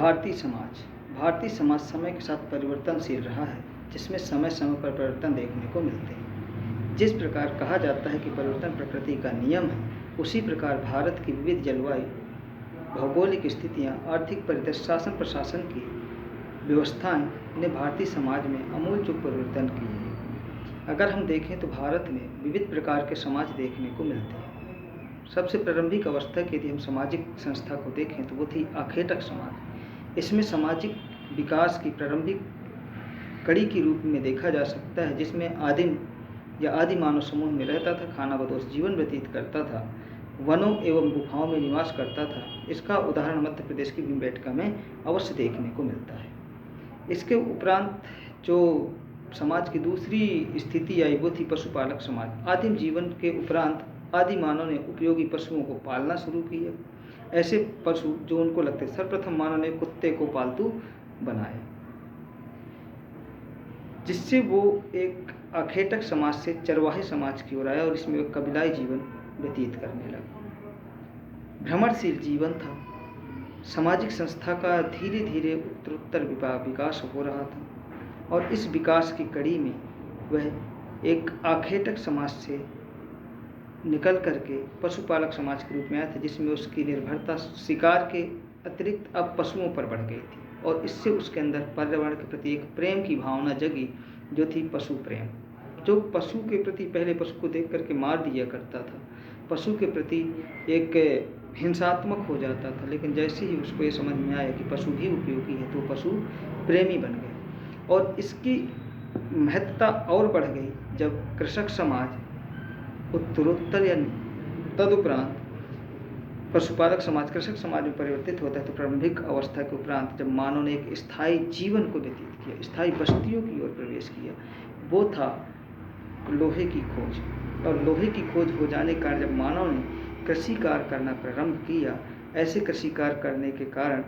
भारतीय समाज समय के साथ परिवर्तनशील रहा है, जिसमें समय समय पर परिवर्तन देखने को मिलते हैं। जिस प्रकार कहा जाता है कि परिवर्तन प्रकृति का नियम है, उसी प्रकार भारत की विविध जलवायु, भौगोलिक स्थितियाँ, आर्थिक परिदृश्य, शासन प्रशासन की व्यवस्थाएं ने भारतीय समाज में आमूलचूल परिवर्तन किए हैं। अगर हम देखें तो भारत में विविध प्रकार के समाज देखने को मिलते हैं। सबसे प्रारंभिक अवस्था की यदि हम सामाजिक संस्था को देखें तो वो थी आखेटक समाज। इसमें सामाजिक विकास की प्रारंभिक कड़ी के रूप में देखा जा सकता है, जिसमें आदिम या आदि मानव समूह में रहता था, खानाबदोश जीवन व्यतीत करता था, वनों एवं गुफाओं में निवास करता था। इसका उदाहरण मध्य प्रदेश की भीमबेटका में अवश्य देखने को मिलता है। इसके उपरांत जो समाज की दूसरी स्थिति आई वो थी पशुपालक समाज। आदिम जीवन के उपरांत आदि मानव ने उपयोगी पशुओं को पालना शुरू किया। ऐसे पशु जो उनको लगते, सर्वप्रथम मानव ने कुत्ते को पालतू बनाया, जिससे वो एक आखेटक समाज से चरवाहे समाज की ओर आया और इसमें वो कबीलाई जीवन व्यतीत करने लगा। भ्रमणशील जीवन था। सामाजिक संस्था का धीरे धीरे उत्तरोत्तर विकास हो रहा था और इस विकास की कड़ी में वह एक आखेटक समाज से निकल करके पशुपालक समाज के रूप में आया था, जिसमें उसकी निर्भरता शिकार के अतिरिक्त अब पशुओं पर बढ़ गई थी और इससे उसके अंदर पर्यावरण के प्रति एक प्रेम की भावना जगी, जो थी पशु प्रेम। जो पशु के प्रति पहले पशु को देख करके मार दिया करता था, पशु के प्रति एक हिंसात्मक हो जाता था, लेकिन जैसे ही उसको ये समझ में आया कि पशु भी उपयोगी है तो पशु प्रेमी बन गए। और इसकी महत्ता और बढ़ गई जब कृषक समाज उत्तरोत्तर या तदुपरांत पशुपालक समाज कृषक समाज में परिवर्तित होता है। तो प्रारंभिक अवस्था के उपरांत जब मानव ने एक स्थायी जीवन को व्यतीत किया, स्थायी बस्तियों की ओर प्रवेश किया, वो था लोहे की खोज। और लोहे की खोज हो जाने के कारण जब मानव ने कृषि कार्य करना प्रारंभ किया, ऐसे कृषि कार्य करने के कारण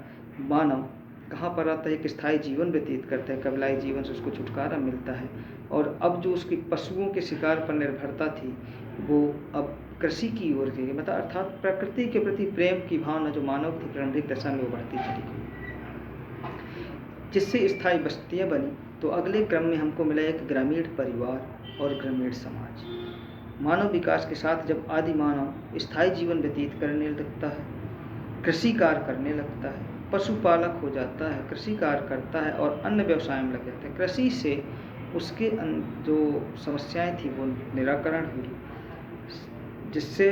मानव कहाँ पर आता है, एक स्थायी जीवन व्यतीत करता है, कबीलाई जीवन से उसको छुटकारा मिलता है। और अब जो उसकी पशुओं के शिकार पर निर्भरता थी वो अब कृषि की ओर गई, मतलब अर्थात प्रकृति के प्रति प्रेम की भावना जो मानव की प्रारंभिक दशा में वो बढ़ती चली गई, जिससे स्थायी बस्तियाँ बनी। तो अगले क्रम में हमको मिला एक ग्रामीण परिवार और ग्रामीण समाज। मानव विकास के साथ जब आदि मानव स्थायी जीवन व्यतीत करने लगता है, कृषि कार्य करने लगता है, पशुपालक हो जाता है, कृषि कार्य करता है और अन्य व्यवसाय में लग जाता है, कृषि से उसके जो समस्याएं थी वो निराकरण हुई, जिससे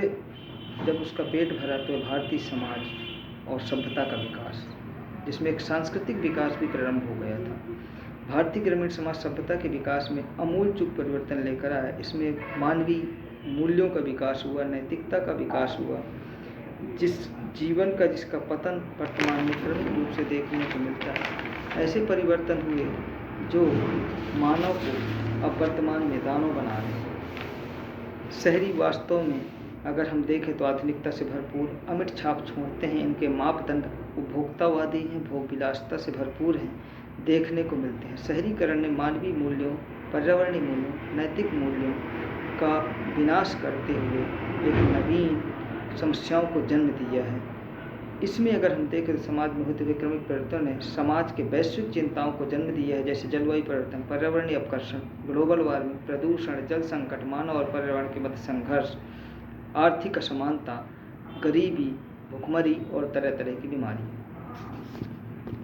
जब उसका पेट भरा तो भारतीय समाज और सभ्यता का विकास, जिसमें एक सांस्कृतिक विकास भी प्रारंभ हो गया था। भारतीय ग्रामीण समाज सभ्यता के विकास में आमूलचूल परिवर्तन लेकर आया। इसमें मानवीय मूल्यों का विकास हुआ, नैतिकता का विकास हुआ, जिस जीवन का जिसका पतन वर्तमान में क्रमिक रूप से देखने को मिलता है। ऐसे परिवर्तन हुए जो मानव को अब वर्तमान में दानव बना रहे हैं। शहरी वास्तव में अगर हम देखें तो आधुनिकता से भरपूर अमिट छाप छोड़ते हैं। इनके मापदंड उपभोक्तावादी हैं, भोग विलासिता से भरपूर हैं, देखने को मिलते हैं। शहरीकरण ने मानवीय मूल्यों, पर्यावरणीय मूल्यों, नैतिक मूल्यों का विनाश करते हुए एक नवीन समस्याओं को जन्म दिया है। इसमें अगर हम देखें तो समाज में होते हुए क्रमिक परिवर्तन ने समाज के वैश्विक चिंताओं को जन्म दिया है, जैसे जलवायु परिवर्तन, पर्यावरणीय अपकर्षण, ग्लोबल वार्मिंग, प्रदूषण, जल संकट, मानव और पर्यावरण के मध्य संघर्ष, आर्थिक असमानता, गरीबी, भुखमरी और तरह तरह की बीमारी।